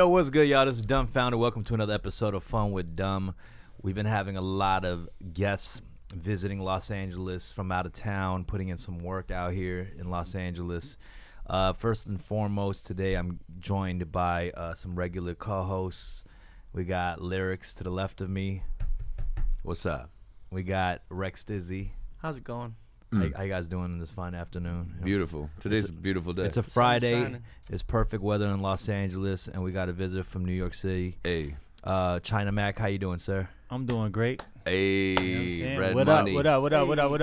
Yo, what's good, y'all? This is Dumbfounded. Welcome to another episode of Fun with Dumb. We've been having a lot of guests visiting Los Angeles from out of town, putting in some work out here in Los Angeles. First and foremost, today I'm joined by some regular co-hosts. We got Lyrics to the left of me. What's up? We got Rex Dizzy. How's it going? How you guys doing this fine afternoon? Beautiful. Today's a beautiful day. It's a Friday. It's perfect weather in Los Angeles, and we got a visitor from New York City. Hey. China Mac, how you doing, sir? I'm doing great. Hey, You know Red what Money. What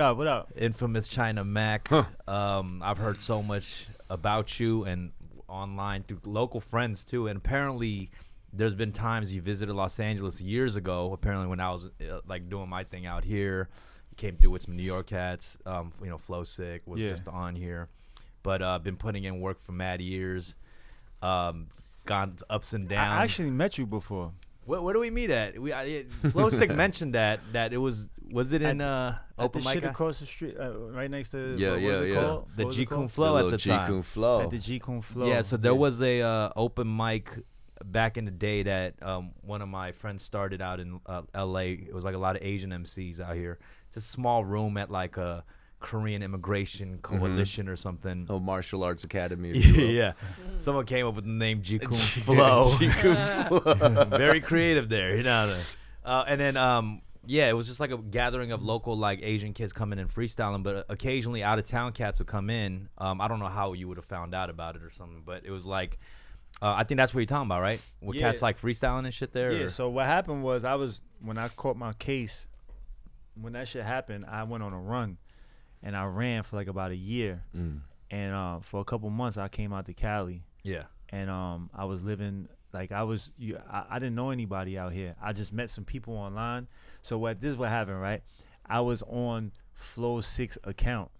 up? Infamous China Mac. Huh. I've heard so much about you and online through local friends too, and apparently there's been times you visited Los Angeles years ago, apparently when I was like doing my thing out here. You came through with some New York cats. Flow Sick was just on here, but been putting in work for mad years. Gone ups and downs. I actually met you before. Where do we meet at? Flow Sick mentioned that it was it in open mic? Shit across the street, right next to Yeah. The G Kun Flow at the time. G Kun Flow. At the G Kun Flow. Yeah, so there was a open mic back in the day that one of my friends started out in L.A. It was like a lot of Asian MCs out here. It's a small room at like a Korean Immigration Coalition or something. Oh, martial arts academy. If you will. Yeah. Someone came up with the name G Kun Flow. G Kun Flow. Very creative there, you know. And then it was just like a gathering of local like Asian kids coming and freestyling, but occasionally out of town cats would come in. I don't know how you would have found out about it or something, but it was like I think that's what you're talking about, right? With cats like freestyling and shit there? Yeah, or? so what happened was when I caught my case, when that shit happened, I went on a run and I ran for like about a year. And for a couple months I came out to Cali. Yeah. And I was living like I didn't know anybody out here. I just met some people online. So this is what happened, right? I was on Flow 6 account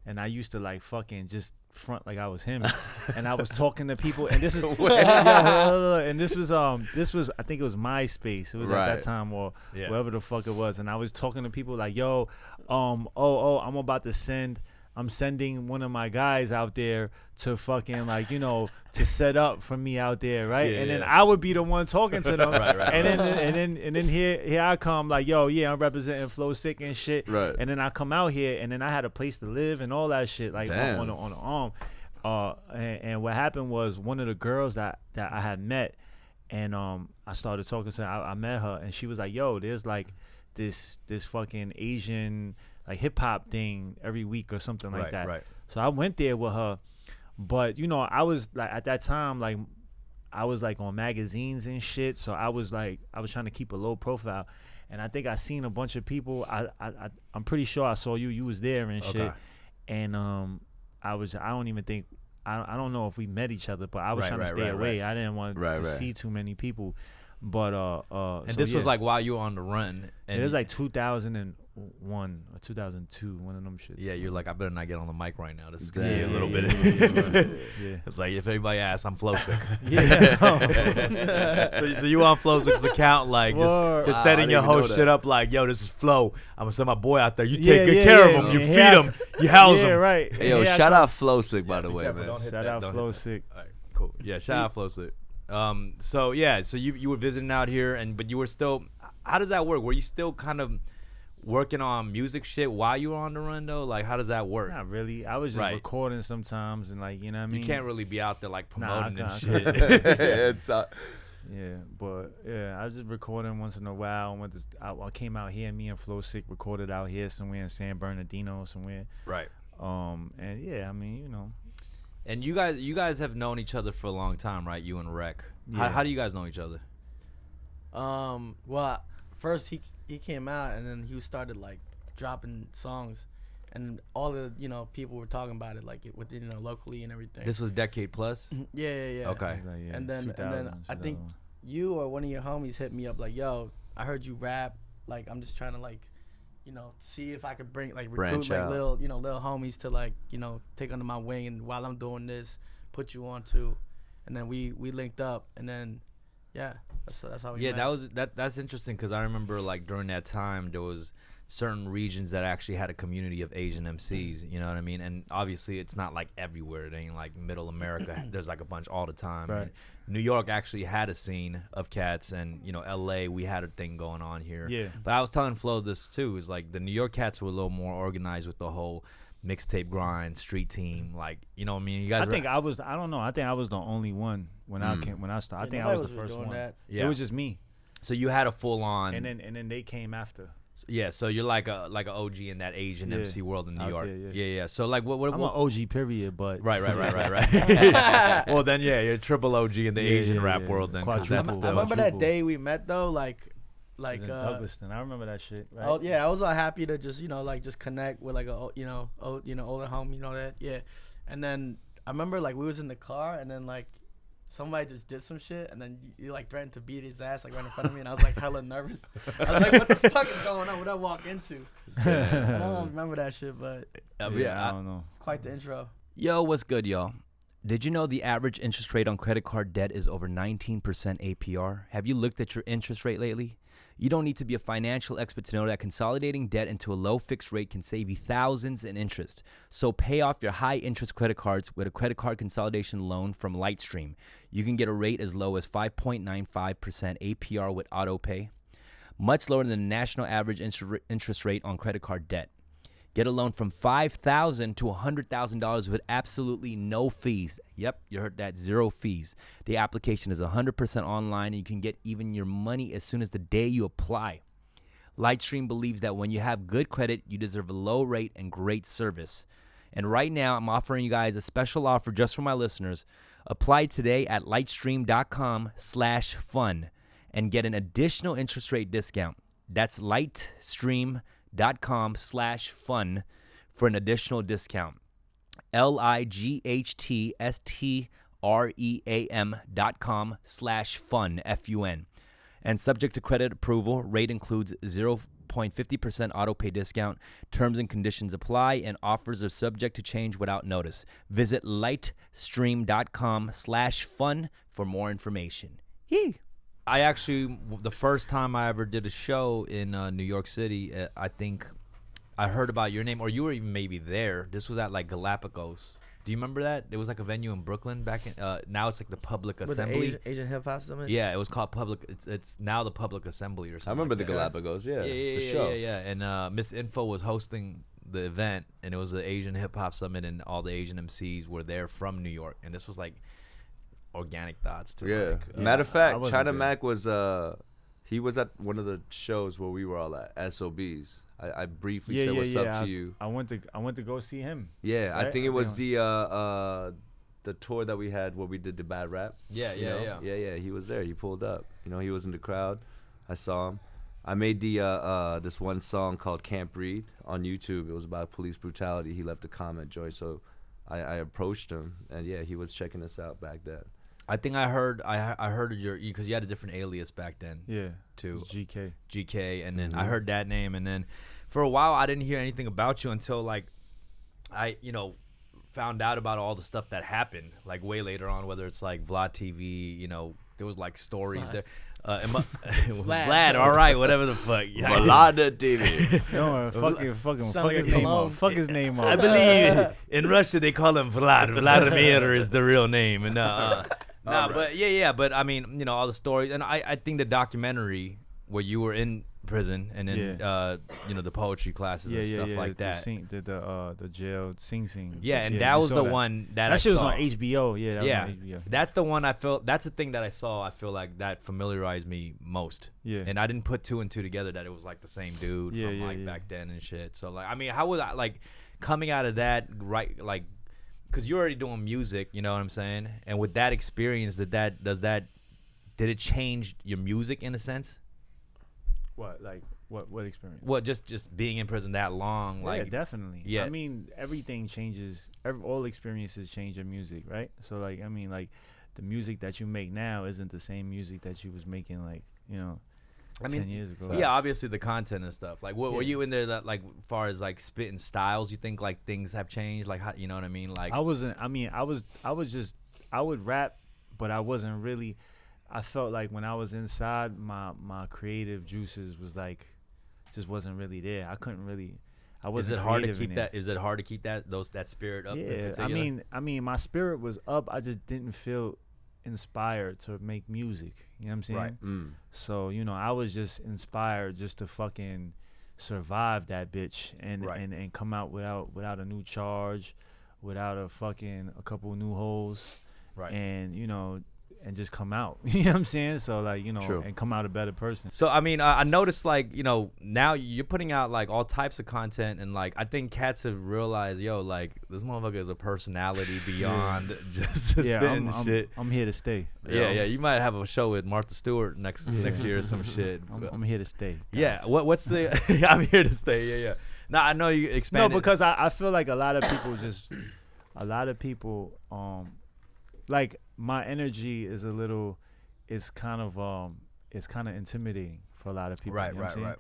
and I used to like fucking just front like I was him, and I was talking to people, and this is and this was I think it was MySpace. It was at that time or wherever the fuck it was, and I was talking to people like, yo, I'm sending one of my guys out there to fucking like, to set up for me out there, right? And then I would be the one talking to them, and then here I come like, yo, I'm representing Flow Sick and shit, right? And then I come out here, and then I had a place to live and all that shit, like on the arm. And what happened was one of the girls that I had met, and I started talking to her. I met her, and she was like, yo, there's like this fucking Asian like hip hop thing every week or something like that. Right. So I went there with her, but I was like at that time like I was like on magazines and shit. So I was trying to keep a low profile, and I think I seen a bunch of people. I'm pretty sure I saw you. You was there and shit, and I don't know if we met each other, but I was trying to stay away. I didn't want to see too many people. But and so this was like while you were on the run. And it was like 2001 or 2002, one of them shits. Yeah, you're like, I better not get on the mic right now. This is gonna be a little bit. It's like if anybody asks, I'm Flow Sick. So you on Flow Sick's account, like just setting your whole shit up, like, yo, this is Flow. I'm gonna send my boy out there. You take good care of him. You feed him. You house him. Yeah, right. Hey, yo, shout out Flow Sick, by the way, man. Shout out Flow Sick. All right, cool. Yeah, shout out Flow Sick. So you were visiting out here, but you were still. How does that work? Were you still kind of working on music shit while you were on the run though? Like, how does that work? Not really. I was just recording sometimes, and like, you know what I mean. You can't really be out there like promoting and shit. I was just recording once in a while. I came out here. Me and Flow Sick recorded out here somewhere in San Bernardino somewhere. Right. And yeah, I mean, And you guys have known each other for a long time, right? You and Rec. Yeah. How do you guys know each other? Well, first he came out, and then he started like dropping songs, and all the people were talking about it like within locally and everything. This was Decade Plus. Yeah. Okay. Like, and then I think you or one of your homies hit me up like, yo, I heard you rap. Like, I'm just trying to like, see if I could recruit like little homies to like take under my wing, and while I'm doing this, put you on too. And then we linked up, and then that's how we met. That's interesting because I remember like during that time there was certain regions that actually had a community of Asian MCs, you know what I mean? And obviously it's not like everywhere. It ain't like middle America. There's like a bunch all the time. Right. And New York actually had a scene of cats, and you know, LA, we had a thing going on here. Yeah. But I was telling Flo this too, is like the New York cats were a little more organized with the whole mixtape grind, street team, like, you know what I mean? You guys I think I was the only one when I started. I think I was the first one. Yeah. It was just me. So you had a full on, and then they came after. Yeah, so you're like a OG in that Asian MC world in New York. There, yeah. So like what I'm an OG period, but right. Well then you're triple OG in the Asian rap world then. 'Cause that's I remember that day we met though, like in Douglaston. I remember that shit. Right? Oh yeah, I was happy to just just connect with like a older homie, that. Yeah, and then I remember like we was in the car and then like somebody just did some shit and then you like threatened to beat his ass like right in front of me and I was like hella nervous. I was like, what the fuck is going on? What did I walk into? I don't remember that shit, but I don't know. It's quite the intro. Yo, what's good, y'all? Did you know the average interest rate on credit card debt is over 19% APR? Have you looked at your interest rate lately? You don't need to be a financial expert to know that consolidating debt into a low fixed rate can save you thousands in interest. So pay off your high interest credit cards with a credit card consolidation loan from Lightstream. You can get a rate as low as 5.95% APR with AutoPay, much lower than the national average interest rate on credit card debt. Get a loan from $5,000 to $100,000 with absolutely no fees. Yep, you heard that, 0 fees. The application is 100% online, and you can get even your money as soon as the day you apply. Lightstream believes that when you have good credit, you deserve a low rate and great service. And right now, I'm offering you guys a special offer just for my listeners. Apply today at lightstream.com/fun and get an additional interest rate discount. That's lightstream.com/fun for an additional discount. lightstream.com/fun, F-U-N. And subject to credit approval, rate includes 0.50% autopay discount. Terms and conditions apply, and offers are subject to change without notice. Visit lightstream.com/fun for more information. Yee. I actually, the first time I ever did a show in New York City, I think I heard about your name, or you were even maybe there. This was at like Galapagos. Do you remember that? There was like a venue in Brooklyn back in. Now it's like the Public Assembly. Asian hip hop summit. Yeah, it was called Public. It's now the Public Assembly or something. I remember like the Galapagos. Yeah, for sure. Yeah. And Miss Info was hosting the event, and it was an Asian hip hop summit, and all the Asian MCs were there from New York, and this was like Organic Thoughts too. Yeah. Matter of fact, China Mac was he was at one of the shows where we were all at SOBs. I briefly said what's up to you. I went to go see him. Yeah, right? I think it was the tour that we had where we did the bad rap. Yeah. He was there. He pulled up. You know, he was in the crowd. I saw him. I made the this one song called "Can't Breathe" on YouTube. It was about police brutality. He left a comment, Joy. So I approached him, and yeah, he was checking us out back then. I think I heard your, because you had a different alias back then. Yeah. Too. GK, and then I heard that name, and then for a while I didn't hear anything about you until like I found out about all the stuff that happened like way later on, whether it's like Vlad TV, there was like stories there. Vlad, all right, whatever the fuck. Vlad TV. No, fuck his name off. I believe in Russia they call him Vlad. Vladimir is the real name, and but but I mean, all the stories, and I think the documentary where you were in prison and then the poetry classes and stuff like that. The jail sing. Yeah, and that was the one that I shit was saw. on HBO. Yeah, that was on HBO. That's the one I felt. That's the thing that I saw. I feel like that familiarized me most. Yeah, and I didn't put two and two together that it was like the same dude from back then and shit. So like, I mean, how was I like coming out of that like? Because you're already doing music, you know what I'm saying? And with that experience, did it change your music in a sense? What experience? Well, just being in prison that long, yeah, definitely. Yeah, I mean, everything changes. All experiences change your music, right? So like, I mean, like the music that you make now isn't the same music that you was making 10 years ago. Yeah, obviously the content and stuff. Like, were you in there that like, as far as like spitting styles? You think like things have changed? Like, how, you know what I mean? Like, I wasn't. I mean, I would rap, but I wasn't really. I felt like when I was inside, my creative juices was like wasn't really there. I couldn't really. I Is wasn't. it hard to creative keep in that? Is it hard to keep that spirit up? in Yeah, particular? I mean, my spirit was up. I just didn't feel inspired to make music. You know what I'm saying? Right. So I was just inspired just to fucking survive that bitch and Right. and come out without a new charge, without a couple new holes, Right. and and just come out. You know what I'm saying? So like True. and come out a better person. So I mean, I noticed like now you're putting out like all types of content, and like I think cats have realized, like this motherfucker is a personality beyond just spitting shit. I'm here to stay. Yeah, you might have a show with Martha Stewart next year or some shit. I'm here to stay. Yeah, guys. what's the? I'm here to stay. Yeah. Now I know you expanded. No, because I feel like a lot of people like my energy is kind of intimidating for a lot of people. Right, you know what I'm saying? right.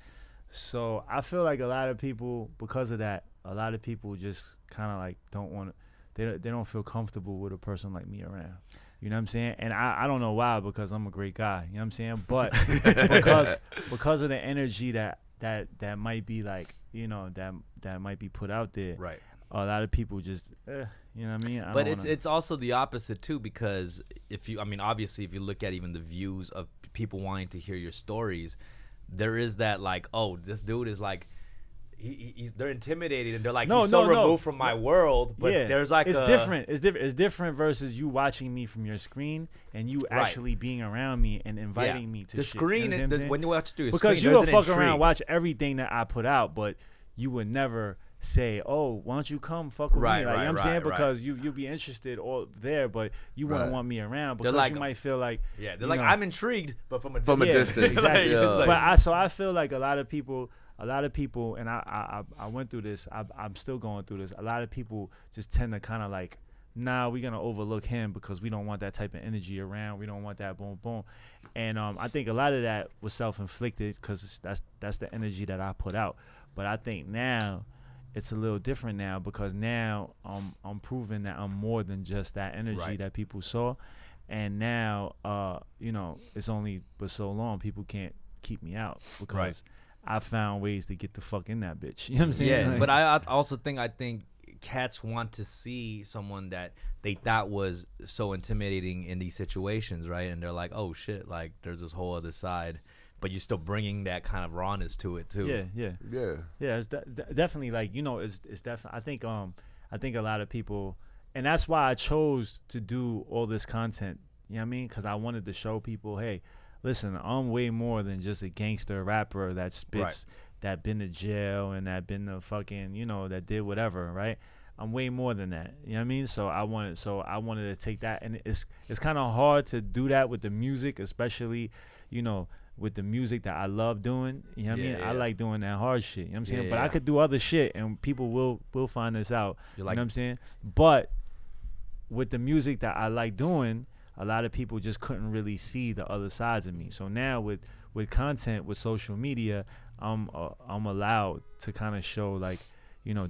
So I feel like a lot of people, because of that, a lot of people just kind of like don't want to, they don't feel comfortable with a person like me around. You know what I'm saying? And I don't know why, because I'm a great guy. You know what I'm saying? But because of the energy that might be like, that might be put out there. Right. A lot of people just, you know what I mean? But it's also the opposite too, because obviously if you look at even the views of people wanting to hear your stories, there is that like, oh, this dude is like, they're intimidated and they're like, he's so removed from my world. But there's like different. It's different versus you watching me from your screen and you actually being around me and inviting me to the shit. screen. You know When you watch through your because screen, you will there's an fuck around, intrigue. watch everything that I put out, but you would never say, oh, why don't you come fuck with me? Like, you know what I'm saying? Because you'll be interested all there, but you wouldn't want me around because like, you might feel like they're like, I'm intrigued, but from a distance. Like, Yeah. So I feel like a lot of people, and I went through this. I'm still going through this. A lot of people just tend to kind of like, nah, we're gonna overlook him because we don't want that type of energy around. We don't want that boom boom. And I think a lot of that was self-inflicted because that's the energy that I put out. But I think now it's a little different now because now I'm proving that I'm more than just that energy that people saw. And now it's only but so long people can't keep me out because I found ways to get the fuck in that bitch. You know what I'm saying? Yeah, Like, but I also think cats want to see someone that they thought was so intimidating in these situations, right? And they're like, oh shit, like there's this whole other side, but you're still bringing that kind of rawness to it too. Yeah. It's definitely like it's definitely. I think a lot of people, and that's why I chose to do all this content. You know what I mean? Because I wanted to show people, hey, listen, I'm way more than just a gangster rapper that spits, that been to jail and that been to fucking, that did whatever, right? I'm way more than that. You know what I mean? So I wanted to take that, and it's kind of hard to do that with the music, especially, with the music that I love doing. You know what I mean? I like doing that hard shit. You know what I'm saying? But I could do other shit, and people will find this out. You know what I'm saying? But with the music that I like doing, a lot of people just couldn't really see the other sides of me. So now with content, with social media, I'm allowed to kind of show like,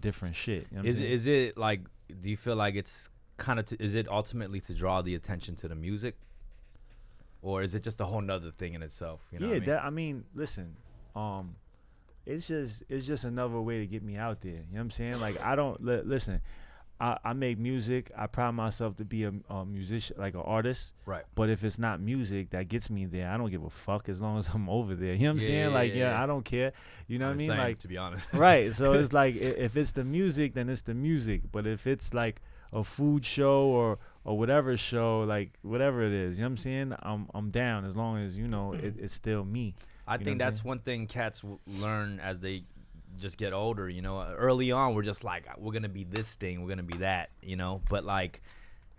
different shit. You know Is it like, do you feel like it's kind of, is it ultimately to draw the attention to the music? Or is it just a whole nother thing in itself? You know what I mean? Listen, it's just another way to get me out there. You know what I'm saying? Like I don't listen. I make music. I pride myself to be a musician, like an artist. Right. But if it's not music that gets me there, I don't give a fuck as long as I'm over there. You know what I'm saying? Like, I don't care. You know what I mean? Like, to be honest. Right. So it's like if it's the music, then it's the music. But if it's like a food show or whatever show, like whatever it is, you know what I'm saying? I'm down as long as it's still me. I think that's one thing cats learn as they just get older. Early on we're just like, we're gonna be this thing, we're gonna be that, but like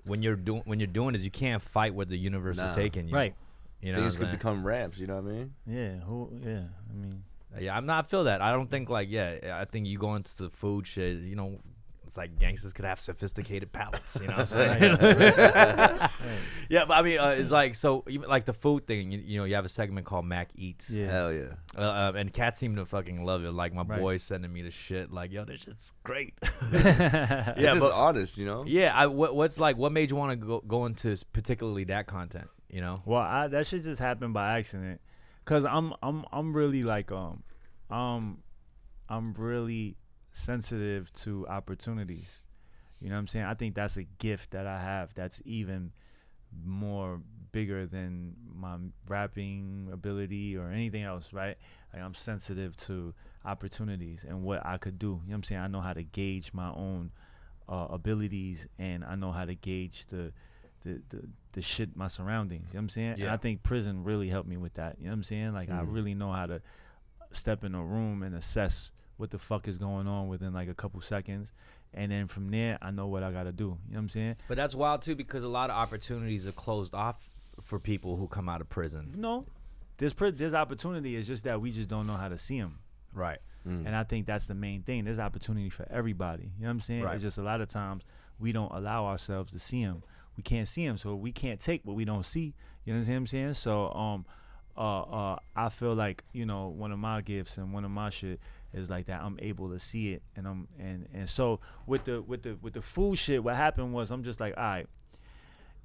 when you're doing this, you can't fight what the universe is taking you. Right. Things could become ramps, you know what I mean? I feel that. I don't think I think you go into the food shit, it's like gangsters could have sophisticated palates, you know what I'm saying? Yeah, but I mean, it's like, so even like the food thing, you have a segment called Mac Eats. Yeah. Hell yeah. And cats seem to fucking love it. Like my boy's sending me the shit, like, yo, this shit's great. Yeah, it's just honest, Yeah, what made you want to go into particularly that content, Well, that shit just happened by accident, cause I'm really like I'm really sensitive to opportunities. You know what I'm saying? I think that's a gift that I have that's even more bigger than my rapping ability or anything else, right? Like, I'm sensitive to opportunities and what I could do. You know what I'm saying? I know how to gauge my own abilities, and I know how to gauge the shit, my surroundings. You know what I'm saying? Yeah. And I think prison really helped me with that. You know what I'm saying? Like, I really know how to step in a room and assess what the fuck is going on within like a couple seconds. And then from there, I know what I got to do. You know what I'm saying? But that's wild, too, because a lot of opportunities are closed off for people who come out of prison. No. There's opportunity. It's just that we just don't know how to see them. Right. And I think that's the main thing. There's opportunity for everybody. You know what I'm saying? Right. It's just a lot of times we don't allow ourselves to see them. We can't see them, so we can't take what we don't see. You know what I'm saying? So I feel like, you know, one of my gifts and one of my shit is like that I'm able to see it, and so with the food shit, what happened was I'm just like, all right,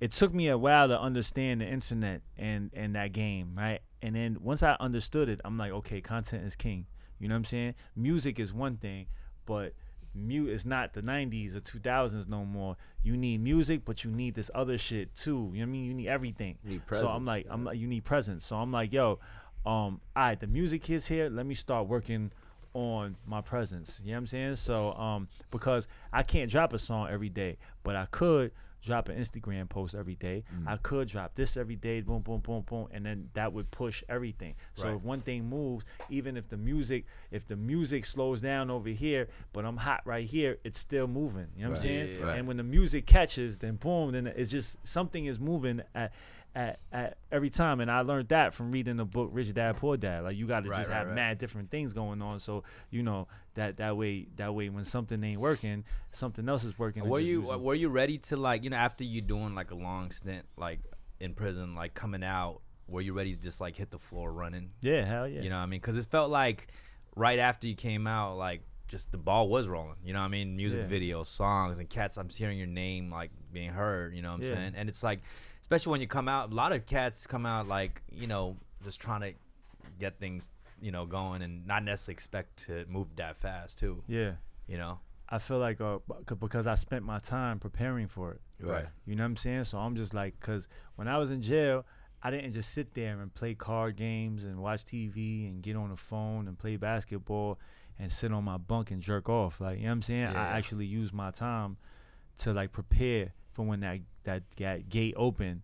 it took me a while to understand the internet and that game, right? And then once I understood it, I'm like, okay, content is king. You know what I'm saying? Music is one thing, but it's not the 90s or 2000s no more. You need music, but you need this other shit too. You know what I mean? You need everything. You need presence. So I'm like, you need presence. So I'm like, yo, all right, the music is here. Let me start working on my presence. You know what I'm saying? So because I can't drop a song every day, but I could drop an Instagram post every day. I could drop this every day, boom, boom, boom, boom, and then that would push everything. So if one thing moves, even if the music slows down over here, but I'm hot right here, it's still moving. You know what I'm saying? Right. And when the music catches, then boom, then it's just something is moving at every time. And I learned that from reading the book Rich Dad Poor Dad. Like, you got to just have mad different things going on, so you know that way when something ain't working, something else is working. Were you ready to, like, you know, after you doing like a long stint like in prison, like coming out, were you ready to just like hit the floor running? Yeah, hell yeah. You know what I mean? Because it felt like right after you came out, like just the ball was rolling. You know what I mean? Music videos, songs, and cats. I'm hearing your name like being heard. You know what I'm saying? And it's like, especially when you come out, a lot of cats come out like, you know, just trying to get things, you know, going and not necessarily expect to move that fast too. Yeah. You know? I feel like because I spent my time preparing for it. Right. You know what I'm saying? So I'm just like, because when I was in jail, I didn't just sit there and play card games and watch TV and get on the phone and play basketball and sit on my bunk and jerk off. Like, you know what I'm saying? Yeah. I actually used my time to like prepare for when that gate opened.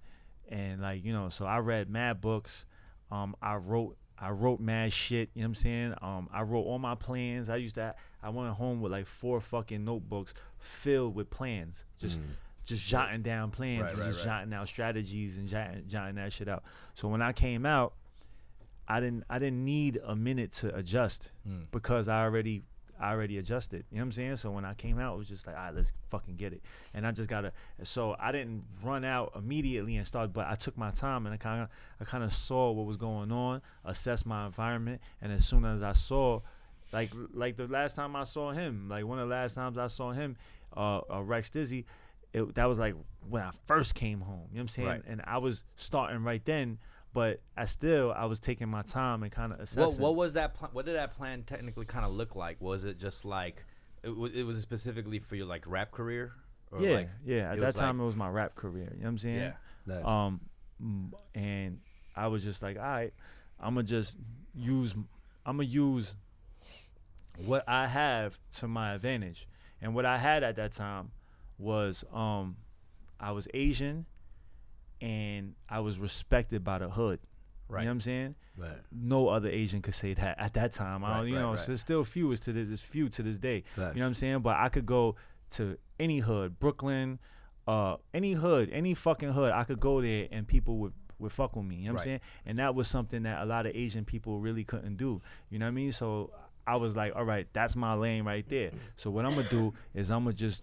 And like, you know, so I read mad books. I wrote mad shit, you know what I'm saying? I wrote all my plans. I went home with like 4 fucking notebooks filled with plans. Just jotting down plans, jotting out strategies and jotting that shit out. So when I came out, I didn't need a minute to adjust because I already adjusted. You know what I'm saying? So when I came out, it was just like, all right, let's fucking get it. And I just so I didn't run out immediately and start, but I took my time and I kind of saw what was going on, assessed my environment, and as soon as I saw, like the last time I saw him, like one of the last times I saw him, Rex Dizzy, that was like when I first came home. You know what I'm saying? Right. And I was starting right then. But I was taking my time and kind of assessing. What was that? What did that plan technically kind of look like? Was it just like it was specifically for your like rap career? Or yeah, like, yeah. At that time, it was my rap career. You know what I'm saying? Yeah. Nice. And I was just like, all right, I'm gonna use what I have to my advantage. And what I had at that time was I was Asian. And I was respected by the hood. Right. You know what I'm saying? Right. No other Asian could say that at that time. So there's still few to this day. Facts. You know what I'm saying? But I could go to any hood, Brooklyn, any hood, any fucking hood. I could go there and people would fuck with me. You know what I'm saying? And that was something that a lot of Asian people really couldn't do. You know what I mean? So I was like, all right, that's my lane right there. So what I'm gonna do is I'm gonna just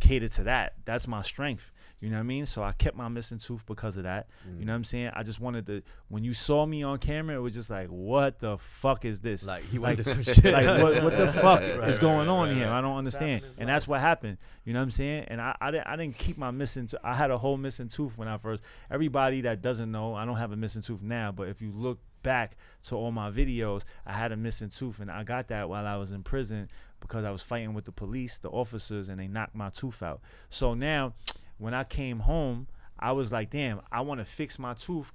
cater to that. That's my strength. You know what I mean? So I kept my missing tooth because of that. You know what I'm saying? I just wanted to, when you saw me on camera, it was just like, what the fuck is this? Like, he went to some shit. Like, what the fuck is going on here? I don't understand. And that's what happened. You know what I'm saying? And I didn't keep my missing I had a whole missing tooth when I first, everybody that doesn't know, I don't have a missing tooth now, but if you look back to all my videos. I had a missing tooth, and I got that while I was in prison because I was fighting with the police, the officers, and they knocked my tooth out. So now, when I came home, I was like, damn, I want to fix my tooth,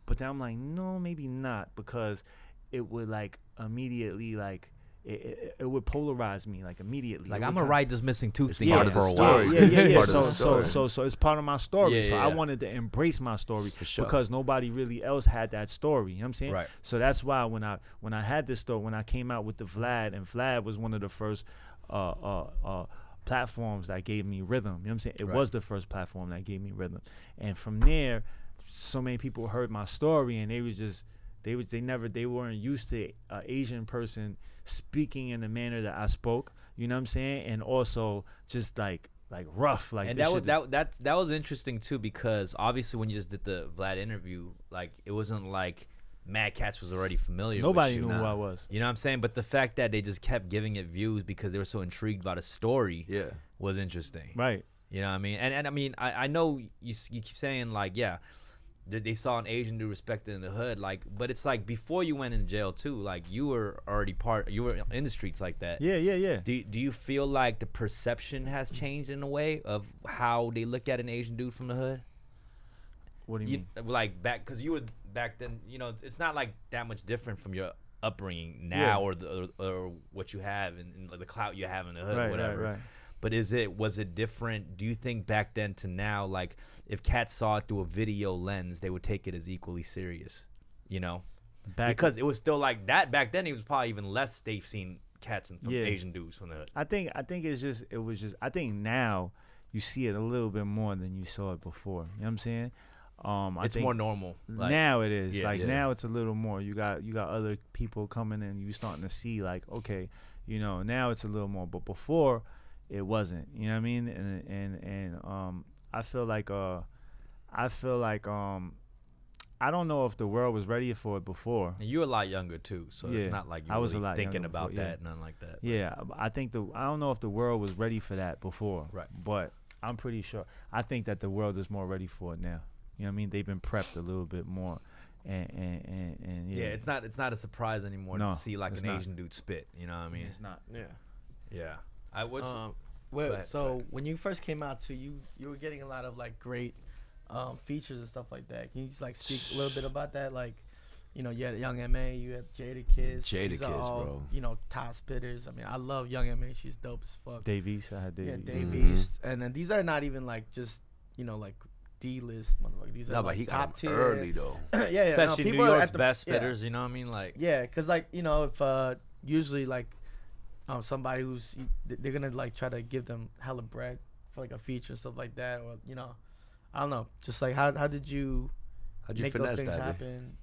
but then I'm like, no, maybe not, because it would like immediately like it would polarize me like immediately. Like, I'm gonna write this missing tooth thing out for a while. Yeah. So it's part of my story. Yeah. I wanted to embrace my story For sure. because nobody really else had that story. You know what I'm saying? Right. So that's why when I had this story, when I came out with the Vlad, and Vlad was one of the first platforms that gave me rhythm. You know what I'm saying? It was the first platform that gave me rhythm. And from there, so many people heard my story, and they weren't used to an Asian person speaking in the manner that I spoke, you know what I'm saying? And also just like rough, like. And that was interesting too, because obviously when you just did the Vlad interview, like, it wasn't like Mad Cats was already familiar. Nobody with you. knew who I was. You know what I'm saying? But the fact that they just kept giving it views because they were so intrigued by the story, was interesting. Right. You know what I mean? And I mean, I know you keep saying like, yeah, they saw an Asian dude respected in the hood, like, but it's like before you went in jail too, like, you were already you were in the streets like that. Yeah. Do you feel like the perception has changed in a way of how they look at an Asian dude from the hood? What do you mean? Like, because you were back then, you know, it's not like that much different from your upbringing now, or what you have and the clout you have in the hood, or whatever. Right. But was it different? Do you think back then to now, like, if cats saw it through a video lens, they would take it as equally serious, you know? Because it was still like that back then. It was probably even less. They've seen cats from Asian dudes from the hood. I think I think now you see it a little bit more than you saw it before. You know what I'm saying? It's more normal. Like, now it is. Now it's a little more. You got other people coming in. You starting to see, like, okay, you know, now it's a little more. But before, it wasn't. You know what I mean? And I feel like I don't know if the world was ready for it before. And you're a lot younger too, so it's not like you were thinking about that, nothing like that. Yeah, I think I don't know if the world was ready for that before. Right. But I'm pretty sure. I think that the world is more ready for it now. You know what I mean? They've been prepped a little bit more, and yeah. It's not a surprise anymore to see like an Asian dude spit. You know what I mean? It's not. Yeah. I was. When you first came out too, you were getting a lot of like great features and stuff like that. Can you just like speak a little bit about that? Like, you know, you had Young M.A., you had Jadakiss. Jadakiss, bro. You know, top spitters. I mean, I love Young M.A. She's dope as fuck. Dave East, I had Dave East. Yeah, Dave East. And then these are not even like just, you know, like D-list motherfuckers. These are like he top got tier. early though. Especially New York's best spitters. You know what I mean? Like, yeah, because like, you know, if usually like somebody who's they're gonna like try to give them hella bread for like a feature and stuff like that, or, you know, I don't know, just like how did you make those things happen?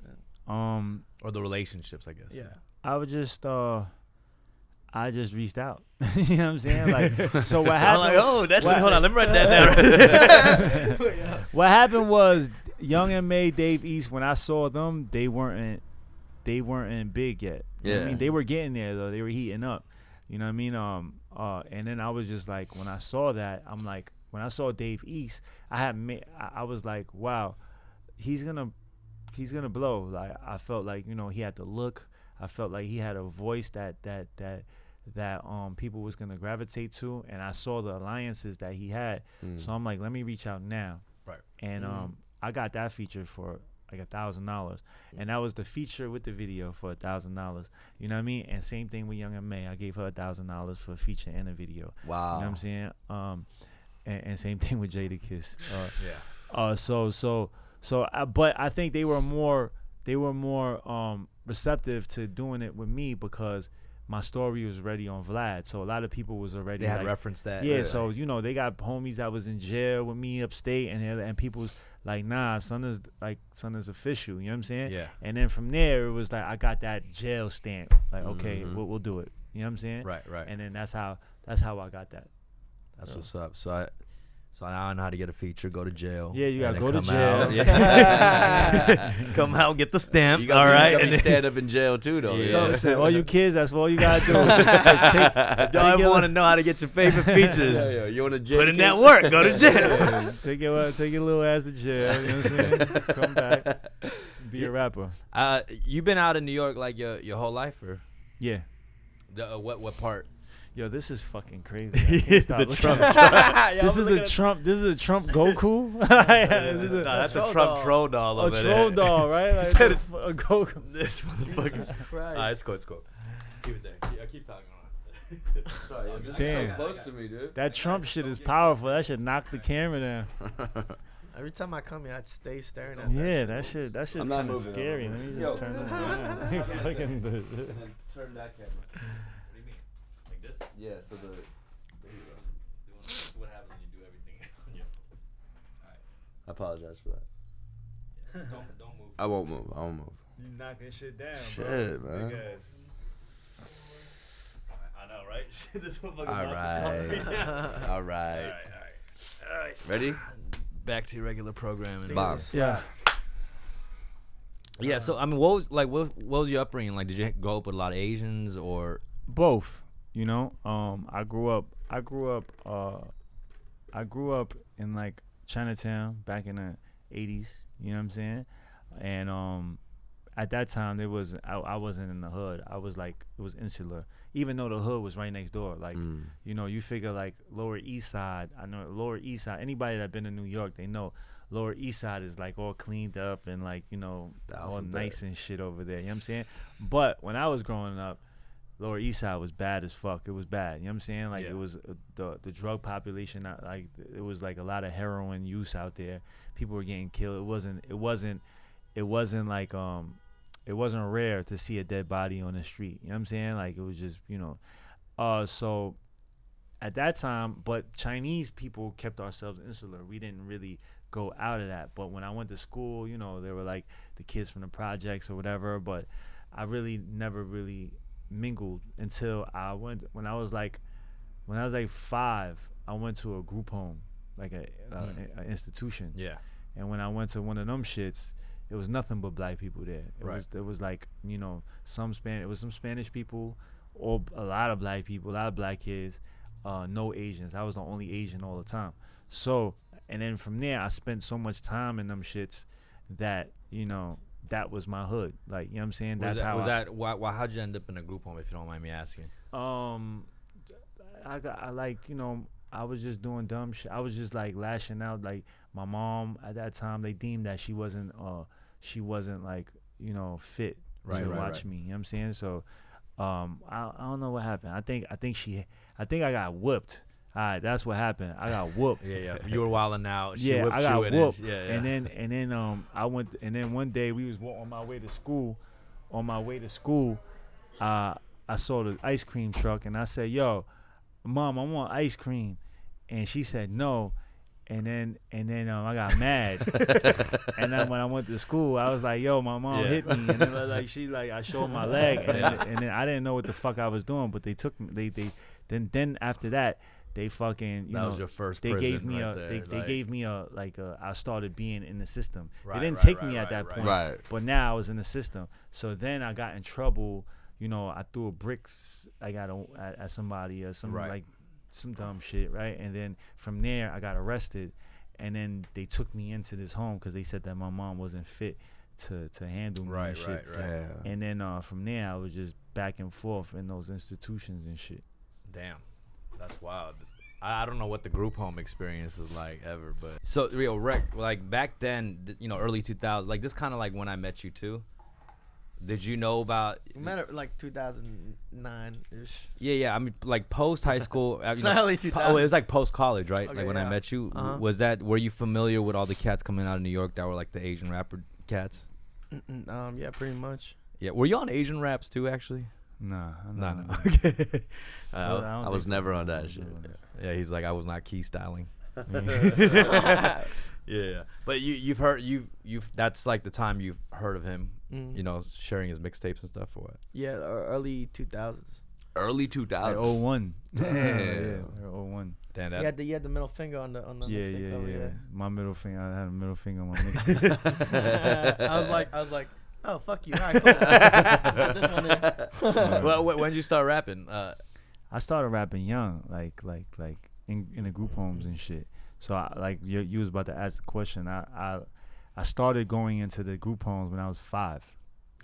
Or the relationships, I guess. Yeah, I would just I just reached out. You know what I'm saying? Like, so what happened? I'm like, hold on, let me write that down. What happened was Young M.A., Dave East. When I saw them, they weren't big yet. You know what I mean, they were getting there though. They were heating up. You know what I mean? And then I was just like, when I saw that, I'm like, when I saw Dave East, I was like, wow, he's gonna blow. Like, I felt like, you know, he had the look. I felt like he had a voice that people was gonna gravitate to, and I saw the alliances that he had. So I'm like, let me reach out now. Right. And I got that feature for like $1,000, and that was the feature with the video for $1,000. You know what I mean? And same thing with Young M.A. I gave her $1,000 for a feature and a video. Wow. You know what I'm saying? And same thing with Jadakiss. But I think they were more receptive to doing it with me because my story was already on Vlad. So a lot of people was already they had referenced that. Yeah, so you know, they got homies that was in jail with me upstate, and people was like, nah, son is official. You know what I'm saying? Yeah. And then from there it was like I got that jail stamp. Like, okay, we'll do it. You know what I'm saying? Right. And then that's how I got that. That's what's up. So now I know how to get a feature. Go to jail. Yeah, you gotta go to out. jail. Come out, get the stamp. You gotta stand up in jail too, though. Yeah. All you kids, that's all you gotta do. Don't want to know how to get your favorite features. Yeah. You want to jail? Put in that work. Go to jail. Take your little ass to jail. You know what I'm saying? Come back. be a rapper. You been out in New York like your whole life, or Yeah. What part? Yo, this is fucking crazy. I can't stop looking. Trump. This is a Trump. This is a Trump Goku. No, that's a Trump troll doll. A troll doll, right? Like a Goku. This motherfucker. Jesus Christ. It's cool. It's cool. Keep it there. Keep talking on. Sorry, you're just Damn. so close to me, dude. That Trump shit is powerful. That should knock the camera down. Every time I come here, I'd stay staring at Yeah, that shit's I'm not kind of moving scary. over. Let me Yo. just turn this down. Fucking And then turn that camera. What do you mean? Like this? Yeah, so the. What happens when you do everything on your I apologize for that. Yeah, just don't move. I won't move. You knocking shit down, Shit, bro. man. Big ass. I know, right? This motherfucker. All right. All right. Ready? Back to your regular programming. Bomb. Yeah. Yeah. So I mean, what was your upbringing like? Did you grow up with a lot of Asians or? Both. You know, I grew up in like Chinatown back in the 80s. You know what I'm saying? And at that time I wasn't in the hood. I was like, it was insular. Even though the hood was right next door. Like, you know, you figure like Lower East Side. I know Lower East Side. Anybody that been to New York, they know Lower East Side is like all cleaned up and like, you know, all nice and shit over there. You know what I'm saying? But when I was growing up, Lower East Side was bad as fuck. It was bad. You know what I'm saying? Like, it was the drug population. Like, it was like a lot of heroin use out there. People were getting killed. It wasn't rare to see a dead body on the street. You know what I'm saying? Like, it was just, you know. So at that time, but Chinese people kept ourselves insular. We didn't really go out of that. But when I went to school, you know, there were like the kids from the projects or whatever. But I really never really mingled until when I was like 5. I went to a group home, like a institution. Yeah. And when I went to one of them shits, it was nothing but black people there. It was like, you know, some Spanish people, or a lot of black people, a lot of black kids, no Asians. I was the only Asian all the time. So, and then from there, I spent so much time in them shits that, you know, that was my hood. Like, you know what I'm saying? How'd you end up in a group home, if you don't mind me asking? I like, you know, I was just doing dumb shit. I was just like lashing out. Like, my mom at that time, they deemed that she wasn't like, you know, fit to watch me. You know what I'm saying? So, I don't know what happened. I think I got whooped. All right, that's what happened. I got whooped. Yeah. You were wilding out. She whipped I got you whooped. Yeah. And then I went. And then one day we was on my way to school. On my way to school, I saw the ice cream truck, and I said, "Yo, Mom, I want ice cream," and she said no. And then I got mad. And then when I went to school, I was like, "Yo, my mom hit me." And then I showed my leg, and then I didn't know what the fuck I was doing. But they took me. Then after that, they fucking that was your first. They prison gave me they gave me I started being in the system. Right, they didn't take me at that point. Right. But now I was in the system. So then I got in trouble. You know, I threw a bricks at somebody or some like some dumb shit, right? And then from there I got arrested, and then they took me into this home because they said that my mom wasn't fit to handle me and shit. Right. And then from there I was just back and forth in those institutions and shit. Damn, that's wild. I don't know what the group home experience is like ever, but so like back then, you know, early 2000s, like this kind of like when I met you too. Did you know about? We met her like 2009 ish. Yeah. I mean, like post high school. It's not early 2000s. It was like post college, right? Okay, like when I met you, were you familiar with all the cats coming out of New York that were like the Asian rapper cats? Yeah, pretty much. Yeah, were you on Asian raps too, actually? Nah. No. Okay. I was never on that shit. Yeah, he's like, I was not key styling. Yeah, but you've heard that's like the time you've heard of him, you know, sharing his mixtapes and stuff, or what? Yeah, early 2000s. Early 2000s. Like 01. Damn. 01. Damn, You had the middle finger on the mixtape cover. Yeah. My middle finger. I had a middle finger on my mixtape. I was like, oh fuck you. All right, cool. Put this one in. Well, when did you start rapping? I started rapping young, like in the group homes and shit. So you was about to ask the question. I I started going into the group homes when I was 5.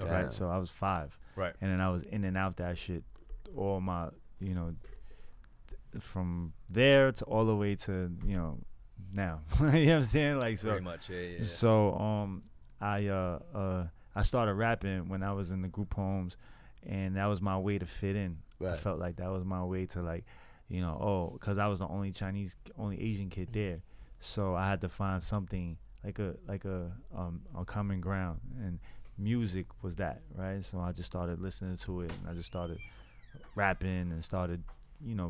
Okay. Right, so I was 5. Right. And then I was in and out that shit all my, from there to all the way to, now. You know what I'm saying? Like, so pretty much, yeah. So I started rapping when I was in the group homes, and that was my way to fit in. Right. I felt like that was my way to, like, because I was the only Asian kid there, so I had to find something like a common ground, and music was that, right? So I just started listening to it, and I just started rapping and started,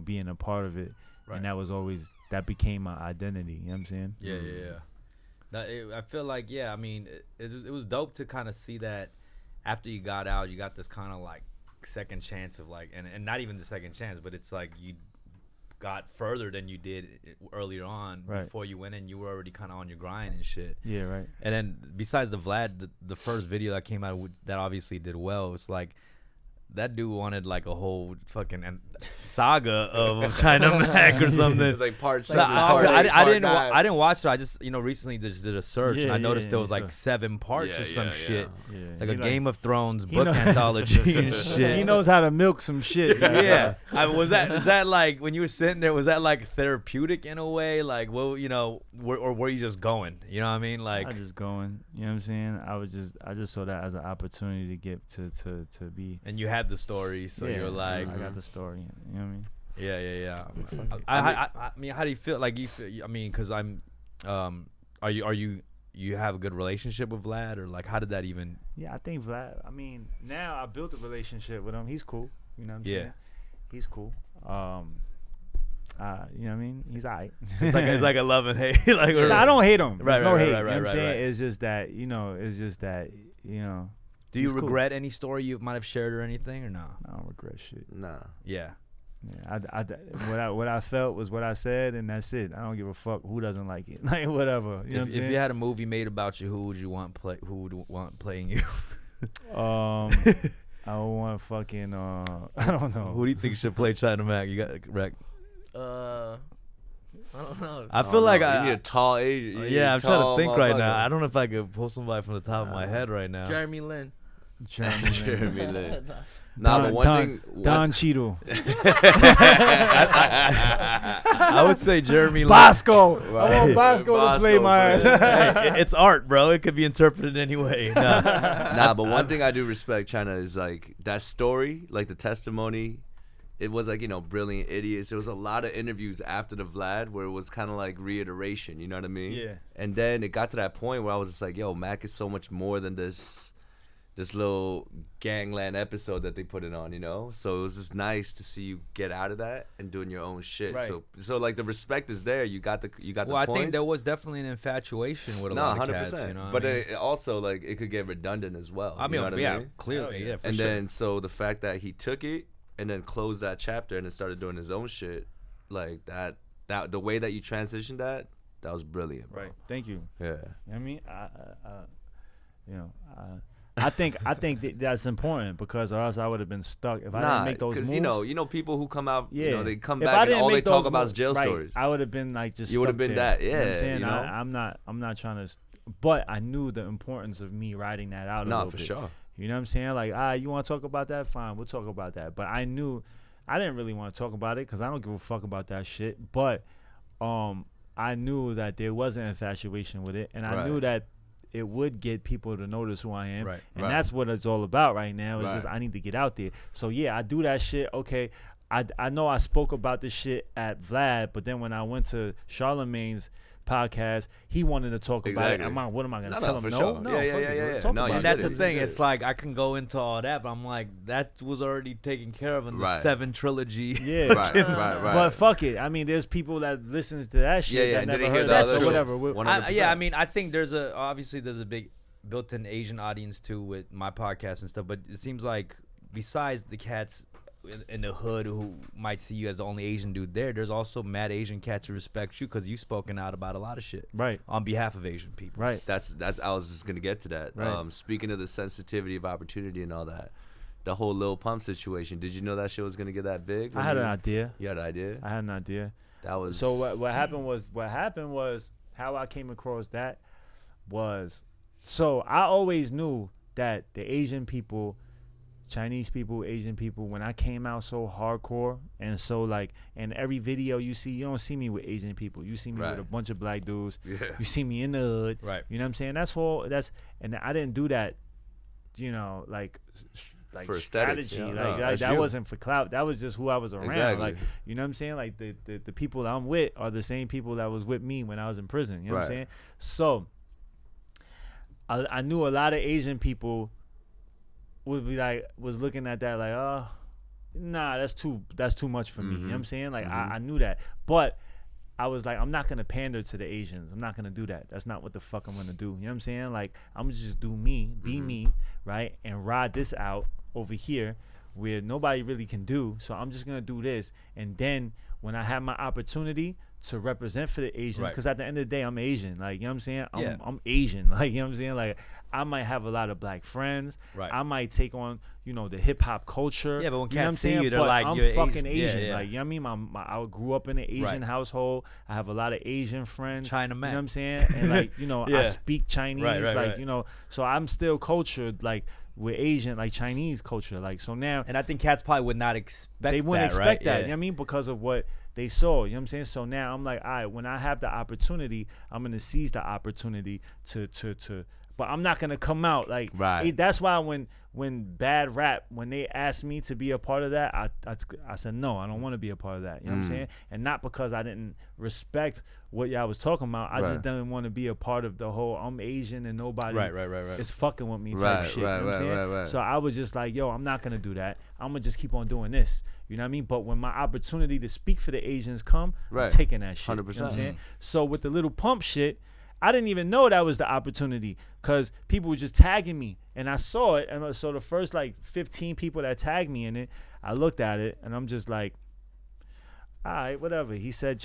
being a part of it, right. And that became my identity. You know what I'm saying? Yeah. I feel like, I mean, it was dope to kind of see that after you got out, you got this kind of like second chance of like, and not even the second chance, but it's like you got further than you did earlier on, right. Before you went in, you were already kind of on your grind and shit. Yeah, right. And then besides the Vlad, the first video that came out that obviously did well, it's like that dude wanted like a whole fucking saga of China Mac or something. It was like part 6. I didn't watch it. I just recently just did a search, and I noticed there was like 7 parts or some shit, like a Game of Thrones book anthology and shit. He knows how to milk some shit. Yeah. Is that like when you were sitting there? Was that like therapeutic in a way? Like, well, or were you just going? You know what I mean? Like, I was just going. You know what I'm saying? I just saw that as an opportunity to get to be. And you had the story, so you're like, I got the story. You know what I mean? Yeah. I mean, how do you feel? Like, I mean, because I'm, are you have a good relationship with Vlad, or like, how did that even? Yeah, I think Vlad. I mean, now I built a relationship with him. He's cool. You know what I'm saying? He's cool. You know what I mean? He's alright. It's like a love and hate. Like, I don't hate him. There's no hate. Right, you know what I'm saying? Right. It's just that, Do you regret any story you might have shared or anything, or no? I don't regret shit. Nah. Yeah. What I felt was what I said, and that's it. I don't give a fuck who doesn't like it. Like, whatever. You know what I'm saying? If you had a movie made about you, who would you want playing you? I would want fucking I don't know. Who do you think should play China Mac? You got Rec. I don't know. I feel like you need a tall Asian. I'm trying to think right now. I don't know if I could pull somebody from the top of my head right now. Jeremy Lin. Jeremy Lin. But one thing. Don Cheadle. I would say Jeremy Lin. Bosco. I want Bosco to play my ass. Hey, it's art, bro. It could be interpreted any way. But one thing I do respect China is like that story, like the testimony. It was like, Brilliant Idiots. There was a lot of interviews after the Vlad where it was kind of like reiteration, you know what I mean? Yeah. And then it got to that point where I was just like, yo, Mac is so much more than this little gangland episode that they put it on, So it was just nice to see you get out of that and doing your own shit. Right. So like the respect is there. You got the points. I think there was definitely an infatuation with a lot of 100%. Cats, But it also like it could get redundant as well. I mean, clearly, yeah. And then so the fact that he took it and then closed that chapter and then started doing his own shit, like that the way that you transitioned that was brilliant, bro. Right. Thank you. Yeah. You know what I mean? I think that's important, because or else I would have been stuck if I didn't make those moves. Because people who come out, they come back and all they talk about is jail stories. I would have been like just. You would have been there. that, yeah. You know what I'm saying? I'm not trying to, but I knew the importance of me writing that out a little bit. For sure. You know what I'm saying? Like, you want to talk about that? Fine, we'll talk about that. But I knew I didn't really want to talk about it because I don't give a fuck about that shit. But I knew that there was an infatuation with it, and I knew that it would get people to notice who I am. And that's what it's all about right now. It's just I need to get out there. So, yeah, I do that shit. Okay, I know I spoke about this shit at Vlad, but then when I went to Charlemagne's podcast, he wanted to talk about it. What am I going to tell him? Sure. No, yeah. And that's the thing. It's like I can go into all that, but I'm like, that was already taken care of in the 7 trilogy. Yeah. Right. But fuck it. I mean, there's people that listens to that shit that never heard that, so whatever. I mean, I think there's a big built-in Asian audience too with my podcast and stuff, but it seems like besides the cats in the hood who might see you as the only Asian dude there's also mad Asian cats who respect you because you've spoken out about a lot of shit on behalf of Asian people. That's I was just gonna get to that. Speaking of the sensitivity of opportunity and all that, the whole Lil Pump situation, did you know that shit was gonna get that big? I had an idea. You had an idea? I had an idea. That was so what happened was how I came across that was So I always knew that the Asian people, Chinese people, Asian people, when I came out so hardcore and so like, in every video you see, you don't see me with Asian people. You see me with a bunch of black dudes. Yeah. You see me in the hood. Right. You know what I'm saying? And I didn't do that, like for strategy. That wasn't for clout. That was just who I was around. Exactly. Like, you know what I'm saying? Like the people that I'm with are the same people that was with me when I was in prison. You know what I'm saying? So I knew a lot of Asian people would be like, was looking at that like, oh, nah, that's too much for me. You know what I'm saying? Like, I knew that. But I was like, I'm not going to pander to the Asians. I'm not going to do that. That's not what the fuck I'm going to do. You know what I'm saying? Like, I'm going to just do me, be me, right? And ride this out over here where nobody really can do. So I'm just going to do this. And then when I have my opportunity to represent for the Asians, because at the end of the day, I'm Asian. Like, you know what I'm saying? I'm Asian. Like, you know what I'm saying? Like, I might have a lot of black friends. Right. I might take on, the hip hop culture. Yeah, but when you know cats see you, they're but like, I'm you're fucking Asian. Asian. Like, you know what I mean? I grew up in an Asian household. I have a lot of Asian friends. China man. You know what I'm saying? And like, I speak Chinese. So I'm still cultured, like, with Asian, like Chinese culture. Like, so now. And I think cats probably would not expect that, they wouldn't expect that. Yeah. You know what I mean? Because of what they saw. You know what I'm saying? So now I'm like, all right, when I have the opportunity, I'm going to seize the opportunity to but I'm not going to come out like, that's why when bad rap, when they asked me to be a part of that, I said, no, I don't want to be a part of that. You know what I'm saying? And not because I didn't respect what y'all was talking about. I just didn't want to be a part of the whole, I'm Asian and nobody is fucking with me type shit. You know what I'm saying? So I was just like, yo, I'm not going to do that. I'm going to just keep on doing this. You know what I mean? But when my opportunity to speak for the Asians come, I'm taking that shit. 100%. You know what I'm saying? So with the Little Pump shit, I didn't even know that was the opportunity because people were just tagging me. And I saw it. And so the first like 15 people that tagged me in it, I looked at it and I'm just like, all right, whatever. He said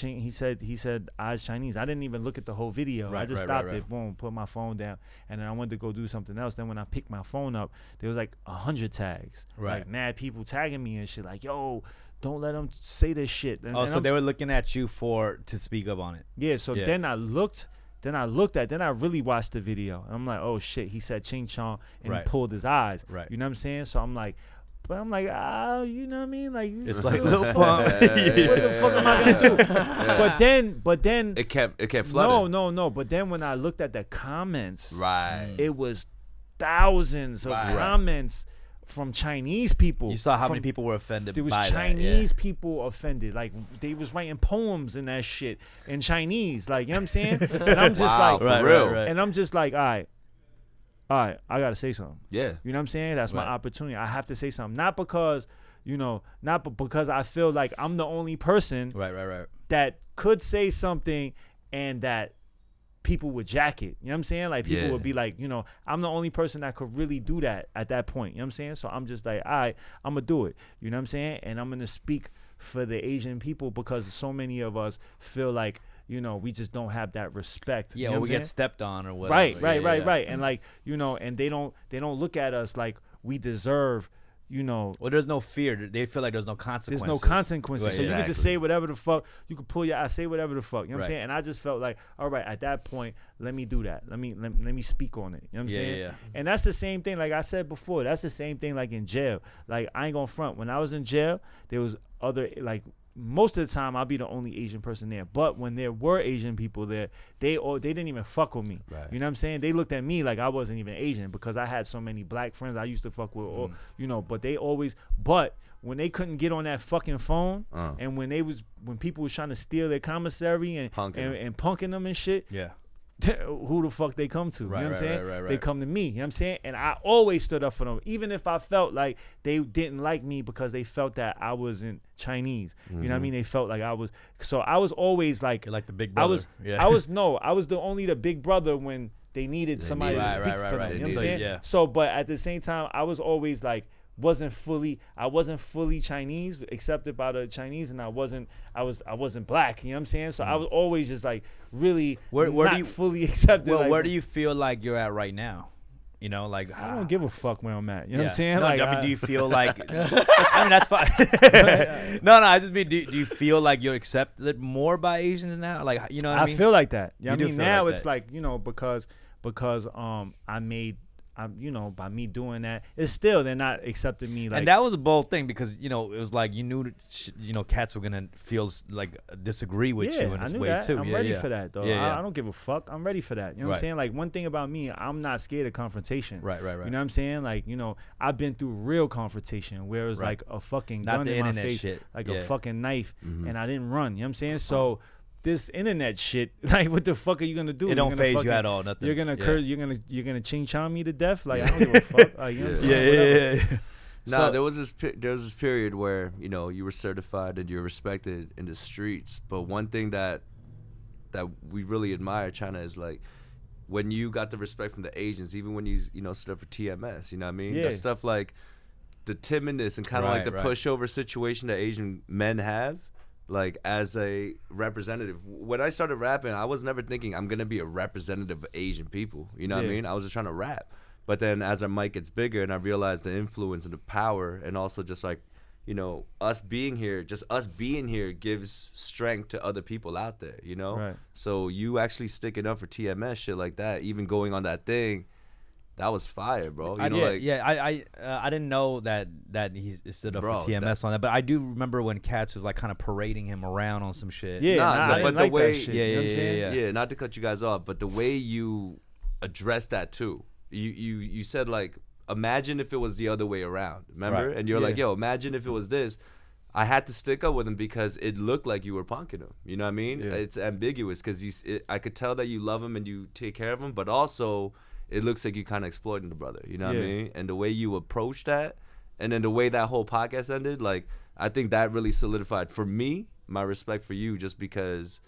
eyes Chinese. I didn't even look at the whole video. I just stopped it, boom, put my phone down, and then I went to go do something else. Then when I picked my phone up, there was like 100 tags. Like mad people tagging me and shit like, yo, don't let them say this shit. And so they were looking at you to speak up on it. Yeah, then I looked. Then I really watched the video. And I'm like, oh shit, he said ching chong and he pulled his eyes. You know what I'm saying? So I'm like, you know what I mean? Like, it's like Lil Pump. What the fuck am I gonna do? But then it kept flooding. No. But then when I looked at the comments, it was thousands of comments from Chinese people. You saw how many people were offended. There was Chinese people offended. Like they was writing poems and that shit in Chinese. Like, you know what I'm saying? And I'm just like, for real. And I'm just like, all right, I gotta say something. Yeah. You know what I'm saying? That's my opportunity. I have to say something. Not because, because I feel like I'm the only person that could say something and that people would jack it. You know what I'm saying? Like people would be like, I'm the only person that could really do that at that point. You know what I'm saying? So I'm just like, all right, I'm gonna do it. You know what I'm saying? And I'm gonna speak for the Asian people because so many of us feel like, we just don't have that respect. Yeah, you know or we get stepped on or whatever. Right. And like, and they don't look at us like we deserve, Well, there's no fear. They feel like there's no consequences. There's no consequences. So you can just say whatever the fuck. You can pull your eye, say whatever the fuck. You know what I'm saying? And I just felt like, all right, at that point, let me do that. Let me speak on it. You know what I'm saying? Yeah. And that's the same thing, like I said before, that's the same thing like in jail. Like, I ain't gonna front. When I was in jail, there was other, like, most of the time I'll be the only Asian person there. But when there were Asian people there, they didn't even fuck with me. You know what I'm saying? They looked at me like I wasn't even Asian because I had so many black friends I used to fuck with. Or, but they always. But when they couldn't get on that fucking phone, and when people was trying to steal their commissary and punking them and shit. Yeah. Who the fuck they come to? You know what I'm saying? They come to me. You know what I'm saying? And I always stood up for them, even if I felt like they didn't like me because they felt that I wasn't Chinese. You know what I mean? They felt like I was. So I was always like, you're like the big brother. I was the big brother when they needed somebody to speak for them. You know what I'm saying? Yeah. So, but at the same time, I was always like, wasn't fully Chinese, accepted by the Chinese, and I wasn't black. You know what I'm saying? So I was always just like really not fully accepted. Well, where do you feel like you're at right now? Like I don't give a fuck where I'm at. You know what I'm saying? No, like, do you feel like? I mean, that's fine. No, I just mean, do you feel like you're accepted more by Asians now? Like, you know what I mean? I feel like that. You know what I mean? Feel now like it's that. like, because because by me doing that, it's still they're not accepting me. Like, and that was a bold thing because it was like you knew cats were gonna feel like disagree with you in this way that. too. I'm ready for that though. Yeah. I don't give a fuck. I'm ready for that. You know what I'm saying? Like, one thing about me, I'm not scared of confrontation. Right. You know what I'm saying? Like, I've been through real confrontation where it was like a fucking gun in my face, shit. like a fucking knife, and I didn't run. You know what I'm saying? So this internet shit, like, what the fuck are you gonna do? It don't phase you at all. Nothing. You're gonna curse. You're gonna ching chong me to death. Like, I don't give a fuck. Like, you know what I'm saying? Yeah. No, there was this period where you were certified and you're respected in the streets. But one thing that we really admire China is like when you got the respect from the Asians, even when you stood up for TMS. You know what I mean? Yeah. That stuff like the timidness and kind of like the pushover situation that Asian men have. Like, as a representative, when I started rapping, I was never thinking I'm gonna be a representative of Asian people. You know what I mean? I was just trying to rap. But then as our mic gets bigger and I realized the influence and the power, and also just like, us being here gives strength to other people out there. Right. So you actually sticking up for TMS, shit like that, even going on that thing. That was fire, bro. I didn't know that he stood up for TMS on that, but I do remember when Cats was like kind of parading him around on some shit. But the way, yeah, not to cut you guys off, but the way you addressed that too, you said like, imagine if it was the other way around, remember? Right. And you're like, yo, imagine if it was this. I had to stick up with him because it looked like you were punking him. You know what I mean? Yeah. It's ambiguous because I could tell that you love him and you take care of him, but also it looks like you kind of exploiting the brother. You know what I mean? And the way you approach that, and then the way that whole podcast ended, like, I think that really solidified, for me, my respect for you, just because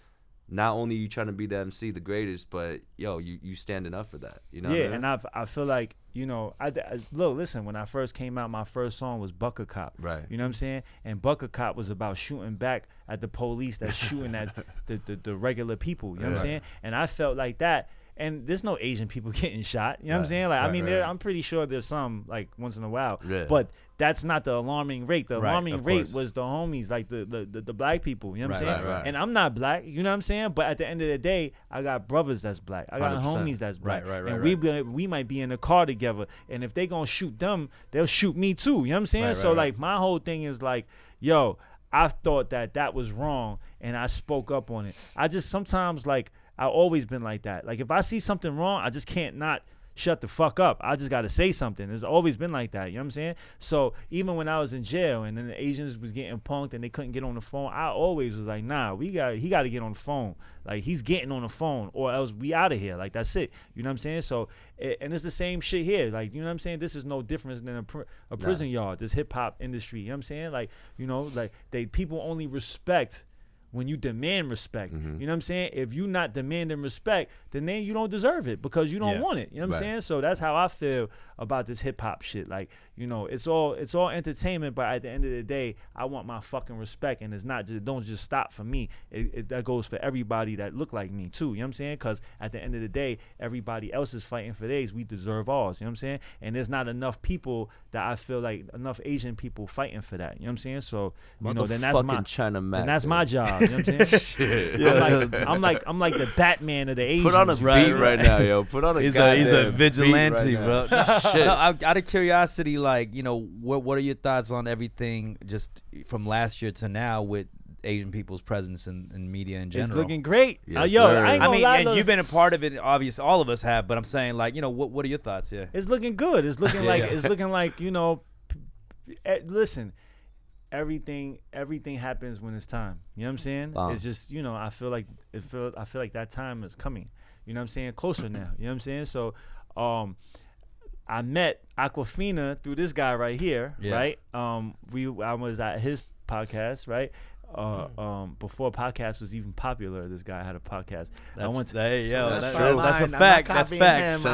not only you trying to be the MC, the greatest, but, yo, you standing up for that. You know what I mean? And I feel like, look, listen, when I first came out, my first song was Bucker Cop. Right. You know what I'm saying? And Bucker Cop was about shooting back at the police that's shooting at the regular people. You know what I'm saying? And I felt like that. And there's no Asian people getting shot. You know what I'm saying? Like, I'm pretty sure there's some, like, once in a while. Yeah. But that's not the alarming rate. The alarming rate was the homies, like the black people. You know what I'm saying? Right. And I'm not black. You know what I'm saying? But at the end of the day, I got brothers that's black. I got 100%. homies that's black. And right. we might be in the car together. And if they gonna shoot them, they'll shoot me too. You know what I'm saying? So like, my whole thing is like, yo, I thought that was wrong, and I spoke up on it. I just sometimes, like, I've always been like that. Like, if I see something wrong, I just can't not shut the fuck up. I just got to say something. It's always been like that. You know what I'm saying? So even when I was in jail and then the Asians was getting punked and they couldn't get on the phone, I always was like, nah, he got to get on the phone. Like, he's getting on the phone or else we out of here. Like, that's it. You know what I'm saying? So, and it's the same shit here. Like, you know what I'm saying? This is no different than a prison yard, this hip hop industry. You know what I'm saying? Like, people only respect when you demand respect. Mm-hmm. You know what I'm saying? If you not demanding respect, then you don't deserve it because you don't want it. You know what I'm saying? So that's how I feel about this hip hop shit. Like, it's all entertainment, but at the end of the day, I want my fucking respect, and don't just stop for me. That goes for everybody that look like me too. You know what I'm saying? Because at the end of the day, everybody else is fighting for theirs. We deserve ours. You know what I'm saying? And there's not enough people that I feel like enough Asian people fighting for that. You know what I'm saying? So then that's my job. You know what I'm saying? I'm like the Batman of the Asians. Put on a beat right now, yo. Put on a He's a vigilante, bro. No, out of curiosity, like, what are your thoughts on everything just from last year to now with Asian people's presence in media in general? It's looking great. Yes, yo, sir. I ain't gonna lie, and you've been a part of it. Obviously, all of us have. But I'm saying, like, what are your thoughts? Yeah, it's looking good. It's looking like listen. Everything happens when it's time. You know what I'm saying? It's just, I feel like that time is coming. You know what I'm saying? Closer now. You know what I'm saying? So I met Aquafina through this guy right here, right? I was at his podcast, right? Before podcast was even popular, this guy had a podcast. That's true. That's a fact. That's facts.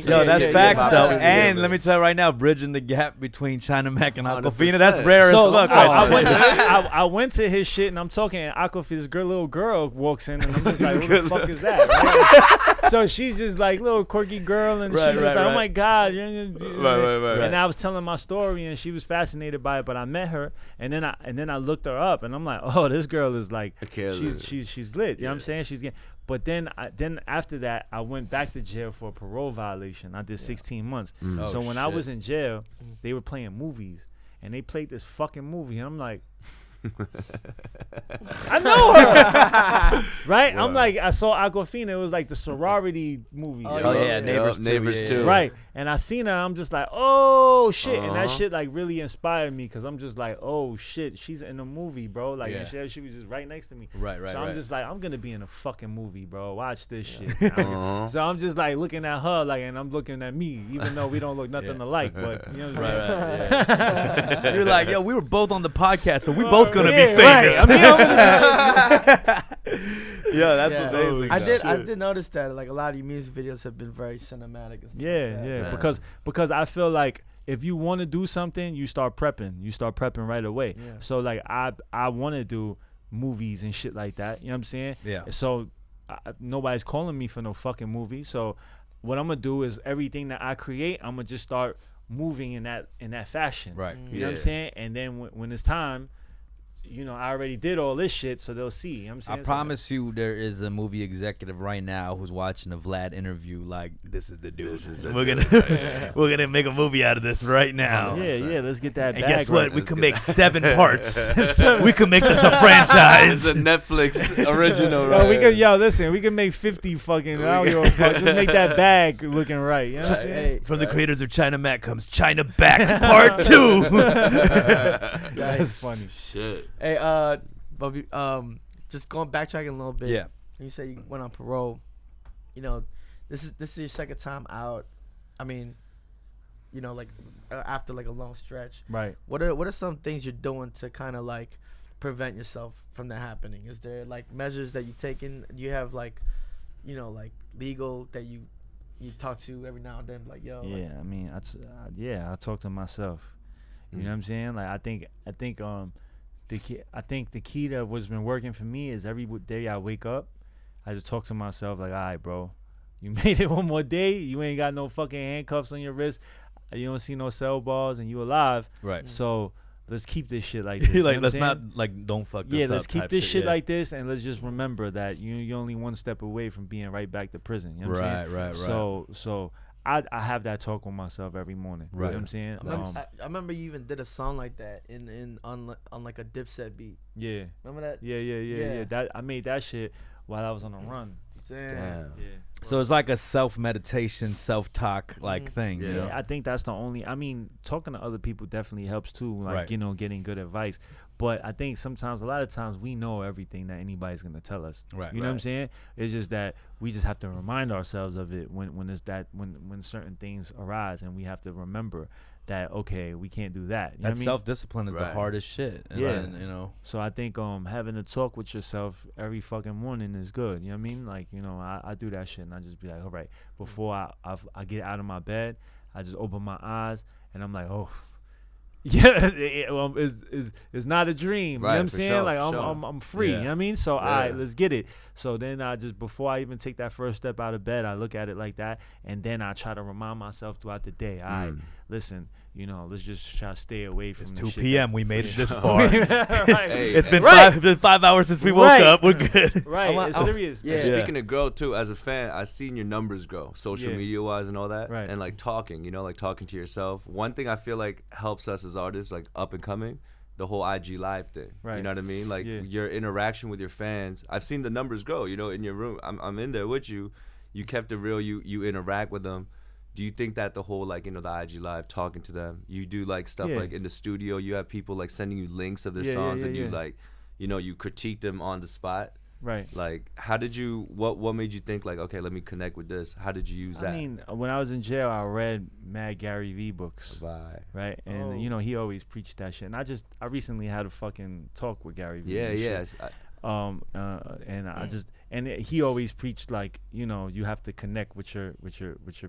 Yo, that's facts though. And let me tell you right now, bridging the gap between China Mac and Aquafina, that's rare as fuck. I went to his shit and I'm talking, and Aquafina, this little girl walks in, and I'm just like, who the fuck is that? Right? So she's just like little quirky girl, and she's just like, oh my God. Right. And I was telling my story, and she was fascinated by it. But I met her, and then I looked her up, and I'm like, oh, this girl is like, she's lit. You know what I'm saying? She's getting. But then after that, I went back to jail for a parole violation. I did 16 months. So when I was in jail, they were playing movies, and they played this fucking movie, and I'm like, I know her, right? Wow. I'm like, I saw Aquafina. It was like the sorority movie. Neighbors too. Right, and I seen her. I'm just like, oh shit, and that shit like really inspired me because I'm just like, oh shit, she's in a movie, bro. Like, and she was just right next to me. Right. So I'm just like, I'm gonna be in a fucking movie, bro. Watch this shit. So I'm just like looking at her, like, and I'm looking at me, even though we don't look nothing alike. But you know what I'm saying? You're like, yo, we were both on the podcast, so we both gonna be famous. Right. Yeah, that's amazing. I did notice that like a lot of your music videos have been very cinematic and stuff like that. Because I feel like if you want to do something, you start prepping right away. So like I want to do movies and shit like that, you know what I'm saying? So nobody's calling me for no fucking movie. So what I'm gonna do is everything that I create, I'm gonna just start moving in that fashion, right? You know what I'm saying? And then when it's time, you know, I already did all this shit, so they'll see. You know what I'm saying? I promise you, there is a movie executive right now who's watching a Vlad interview. Like, this is the dude. We're gonna make a movie out of this right now. Yeah. Let's get that. And bag guess what? right. We can make 7 parts. We can make this a franchise. It's a Netflix original, right? Right? We can make 50 fucking. I don't give a fuck. Just make that bag looking right. You know what I'm saying? From the creators of China Mac comes China Back Part 2. That's funny. Shit. Hey, Bobby, just backtracking a little bit. Yeah. You say you went on parole. You know, this is your second time out. I mean, you know, like after like a long stretch. Right. What are some things you're doing to kind of like prevent yourself from that happening? Is there like measures that you taking? Do you have like, you know, like legal that you talk to every now and then? Like, yo. Yeah, like, I mean, I talk to myself. You know what I'm saying? Like, I think the key to what's been working for me is every day I wake up, I just talk to myself like, all right, bro, you made it one more day. You ain't got no fucking handcuffs on your wrist. You don't see no cell bars, and you alive. Right. So let's keep this shit like this. Like, let's not like don't fuck this up. Yeah, let's keep this shit like this, and let's just remember that you're only one step away from being right back to prison. You know what I'm saying? Right. So I have that talk with myself every morning. Right. You know what I'm saying? I remember you even did a song like that on like a Dipset beat. Yeah. Remember that? Yeah. That I made that shit while I was on a run. Damn. Yeah. So it's like a self-meditation, self-talk like thing. You know? I think that's the only. I mean, talking to other people definitely helps too. Like, you know, getting good advice. But I think sometimes, a lot of times, we know everything that anybody's gonna tell us. Right. You know what I'm saying? It's just that we just have to remind ourselves of it when certain things arise, and we have to remember that, okay, we can't do that. You know what I mean? Self-discipline is the hardest shit. And you know. So I think having a talk with yourself every fucking morning is good. You know what I mean? Like, you know, I do that shit, and I just be like, all right, before I get out of my bed, I just open my eyes, and I'm like, oh. Yeah, it's not a dream. Right, you know what I'm saying? Sure, like I'm free. You know what I mean? So all right, let's get it. So then I just, before I even take that first step out of bed, I look at it like that, and then I try to remind myself throughout the day. All right, listen, you know, let's just try to stay away from. It's this 2 p.m. Shit we made it this far. It's been 5 hours since we woke up. We're good. Right, it's serious. Yeah. Speaking of growth too, as a fan, I seen your numbers grow, social media wise and all that, and like talking, you know, like talking to yourself. One thing I feel like helps us as artists, like up and coming, the whole IG live thing. Right. You know what I mean? Like your interaction with your fans. I've seen the numbers grow. You know, in your room, I'm in there with you. You kept it real. You interact with them. Do you think that the whole, like, you know, the IG live, talking to them, you do like stuff like in the studio, you have people like sending you links of their songs and you like, you know, you critique them on the spot? Right. Like, how did you, what made you think like, okay, let me connect with this? How did you use that? I mean, when I was in jail, I read mad Gary Vee books. Right. And, you know, he always preached that shit. And I recently had a fucking talk with Gary Vee. Yeah. And I just he always preached like, you know, you have to connect with your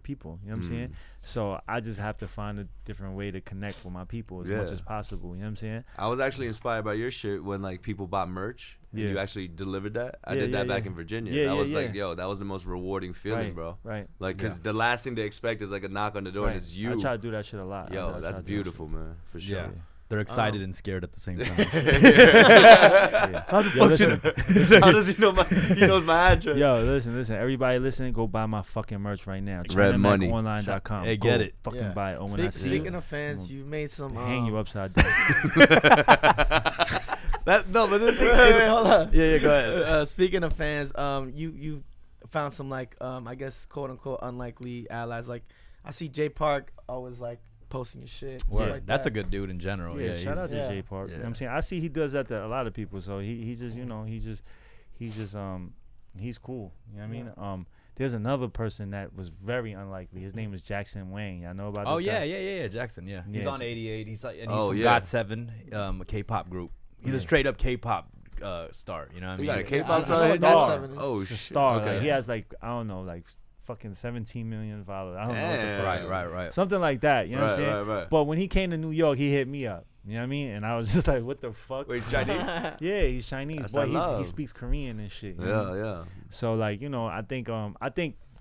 people. You know what I'm saying? So I just have to find a different way to connect with my people as much as possible. You know what I'm saying? I was actually inspired by your shit when like people bought merch and you actually delivered that. I did that back in Virginia. I was like, yo, that was the most rewarding feeling, bro. Right. Like, cause the last thing they expect is like a knock on the door and it's you. I try to do that shit a lot. Yo, that's beautiful, man, for sure. Yeah. They're excited and scared at the same time. How the fuck How does he know he knows my address? Yo, listen. Everybody listening, go buy my fucking merch right now. RedMoney.online.com. Hey, get it. Fucking buy it. Oh, when I see Speaking it, of fans, you made some. hang you upside down. But the thing Wait, hold on. Yeah, go ahead. Speaking of fans, you found some like I guess quote unquote unlikely allies. Like I see Jay Park always like posting your shit. Like That's a good dude in general. Yeah, shout out to yeah. Jay Park. Yeah. You know what I'm saying? I see he does that to a lot of people. So he just, you know, he's cool. You know what I mean? There's another person that was very unlikely. His name is Jackson Wang. Y'all know about this guy? Yeah, Jackson. Yeah, he's on 88. He's like, and he's from GOT7, a K-pop group. He's a straight up K-pop star. You know what I mean? You got a K-pop I know star? GOT7 is. Oh He's a shit! star. Okay. Like, he has like, I don't know, like fucking 17 million followers. I don't know what the fuck. Right. Something like that. You know what I'm saying? Right. But when he came to New York, he hit me up. You know what I mean? And I was just like, what the fuck? Wait, he's Chinese? Yeah, he's Chinese. That's But that he love. speaks Korean and shit. you know? Yeah. So like, you know, I think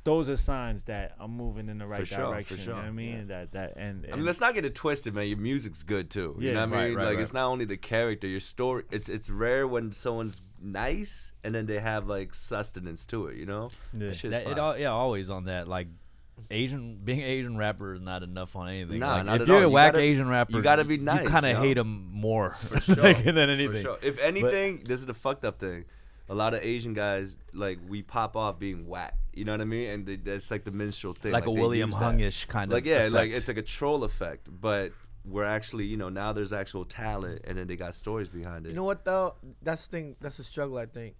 those are signs that I'm moving in the right For sure, direction. for You know what I sure. mean? And I mean, let's not get it twisted, man. Your music's good too. You Yeah, know what I mean? right. It's not only the character, your story. It's rare when someone's nice and then they have like sustenance to it. You know? Yeah. That shit's That, fire. always on that. Like, being Asian rapper is not enough on anything. Nah, like, not if at you're all. a You whack gotta- Asian rapper, you gotta be nice, You kind of yo. hate him more For sure. than anything. For sure. If anything, this is the fucked up thing. A lot of Asian guys, like, we pop off being whack. You know what I mean? And that's like the minstrel thing. Like a they William use that. Hung-ish kind of Like, yeah, effect. like it's like a troll effect. But we're actually, you know, now there's actual talent and then they got stories behind it. You know what though? That's the thing. That's a struggle, I think,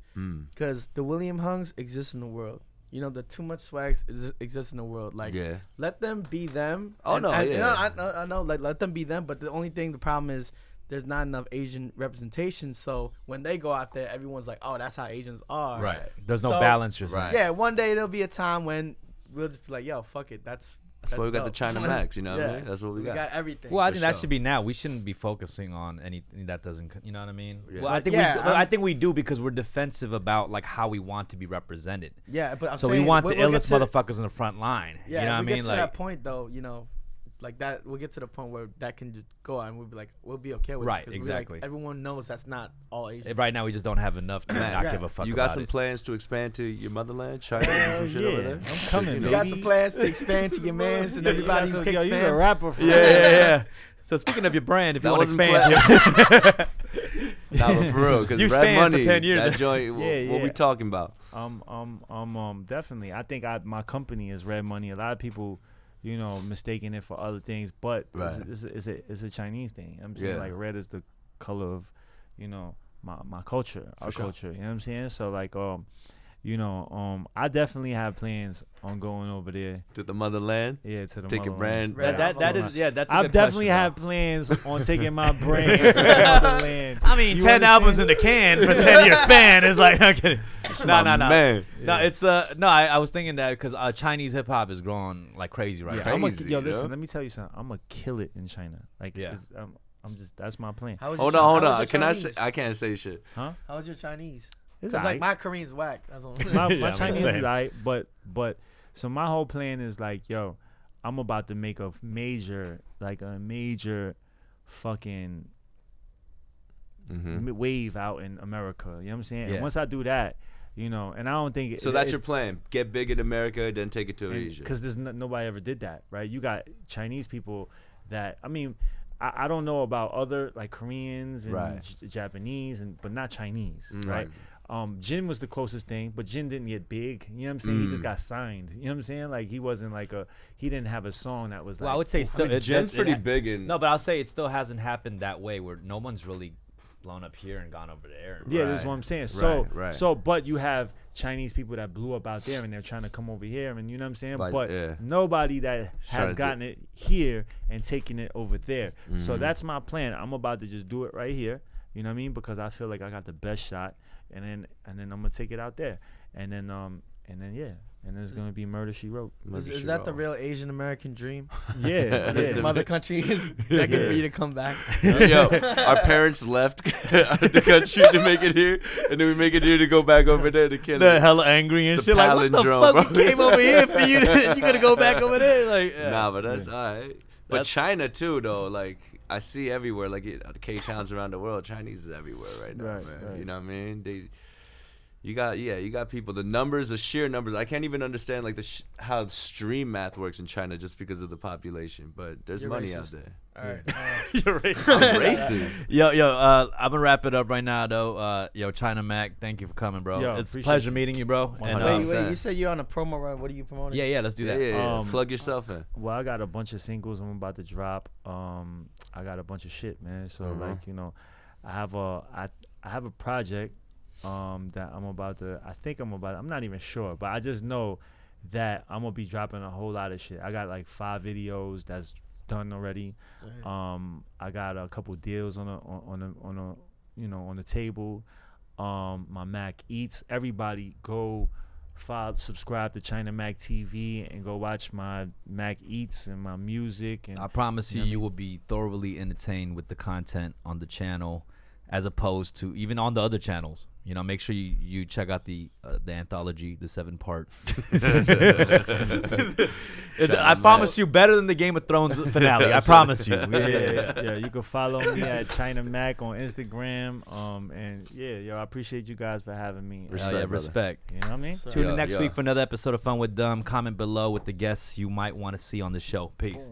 because the William Hungs exist in the world. You know, the too much swags exists in the world. Like, let them be them. Oh, no, yeah. You know, I know. Like, let them be them. But the only thing, the problem is, there's not enough Asian representation. So when they go out there, everyone's like, "Oh, that's how Asians are." Right. There's no So- balance. You're saying. Right. Yeah. One day there'll be a time when we'll just be like, "Yo, fuck it. That's why we got the dope." China Max, you know what I Yeah. mean? That's what we We got. got everything. Well, I For think that sure. should be now. We shouldn't be focusing on anything that doesn't. You know what I mean? Yeah. Well, I think Yeah, I think we do because we're defensive about like how we want to be represented. Yeah, but I'm So saying, we want the we'll get illest to- motherfuckers in the front line. Yeah, you know what I we mean? get to Like, that point though, you know, like that. We'll get to the point where that can just go on. We'll be like, we'll be okay with Right, it. 'cause we'll be like, exactly. everyone knows that's not all Asian. right now we just don't have enough to not give a fuck. You got about some it. plans to expand to your motherland, China, Hell some shit yeah. over there? I'm coming, You baby. got some plans to expand to your mans and everybody who kicks You're a fam. rapper for Yeah. So speaking of your brand, if you That want to wasn't expand, Nah, but for real, because You Red spanned for Money, 10 years. that joint, what we talking about? Definitely. I think my company is Red Money. A lot of people, you know, mistaking it for other things, but it's a Chinese thing. I'm saying like red is the color of, you know, my culture, our culture. You know what I'm saying? So like, you know, I definitely have plans on going over there. To the motherland? Yeah, to the Take your motherland. brand. that is that's. A I good definitely question, have though. plans on taking my brand to the motherland. I mean, You 10 albums in understand? the can for 10 year span is like, I'm kidding. No. Man. No, it's no. I was thinking that because Chinese hip hop is growing like crazy right now. Crazy. Listen, yo. let me tell you something. I'm gonna kill it in China. Like, Yeah. I'm just that's my plan. How was Hold your on. how was your Can I Chinese? say? I can't say shit. How was your Chinese? It's Cause like aight. my Korean's whack. That's all. my Yeah, I'm Chinese saying. is alright, but so my whole plan is like, yo, I'm about to make a major fucking wave out in America. You know what I'm saying? Yeah. And once I do that, you know, and I don't think So that's your plan. Get big in America, then take it to Asia. because there's nobody ever did that, right? You got Chinese people that I mean. I don't know about other like Koreans and Right. Japanese but not Chinese, Right. right? Jin was the closest thing, but Jin didn't get big. You know what I'm saying? He just got signed. You know what I'm saying? Like he wasn't like he didn't have a song that was like. Well, I would say still, Jen's pretty big in. No, but I'll say it still hasn't happened that way where no one's really blown up here and gone over there. Yeah, that's Right. what I'm saying. So, Right. so, but you have Chinese people that blew up out there and they're trying to come over here, and you know what I'm saying. But yeah. nobody that trying has to gotten it here and taking it over there. So that's my plan. I'm about to just do it right here. You know what I mean? Because I feel like I got the best shot, and then I'm gonna take it out there, and then yeah. And there's gonna be Murder, She Wrote. Is that the real Asian American dream? Yeah, yeah. Mother country is begging for you to come back. Yo, our parents left the country to make it here, and then we make it here to go back over there to kill They're it. hella angry and It's shit. the Like, what the palindrome, fuck? bro. We came over here for you. You gotta go back over there. Like, yeah. Nah, but that's all right. But China too, though. Like I see everywhere, like K-towns around the world. Chinese is everywhere right now, man. Right. You know what I mean? You got people. The numbers, the sheer numbers. I can't even understand like how stream math works in China just because of the population. But there's money out there. All right. You're racist. I'm racist. Yo, I'm gonna wrap it up right now, though. Yo, China Mac, thank you for coming, bro. Yo, it's a appreciate pleasure you. meeting you, bro. And, Wait, you said you're on a promo run. What are you promoting? yeah, let's do that. Yeah. Plug yourself in. Well, I got a bunch of singles I'm about to drop. I got a bunch of shit, man. So like, you know, I have a project that I'm not even sure, but I just know that I'm gonna be dropping a whole lot of shit. I got like 5 videos that's done already. I got a couple deals on the table. My Mac Eats. Everybody go subscribe to China Mac TV and go watch my Mac Eats and my music. And I promise you will be thoroughly entertained with the content on the channel, as opposed to even on the other channels. You know, make sure you check out the anthology, the 7-part. I promise you, better than the Game of Thrones finale. I promise you. Yeah. You can follow me at China Mac on Instagram. And yeah, I appreciate you guys for having me. Respect. You know what I mean? Tune in next week for another episode of Fun with Dumb. Comment below with the guests you might want to see on the show. Peace.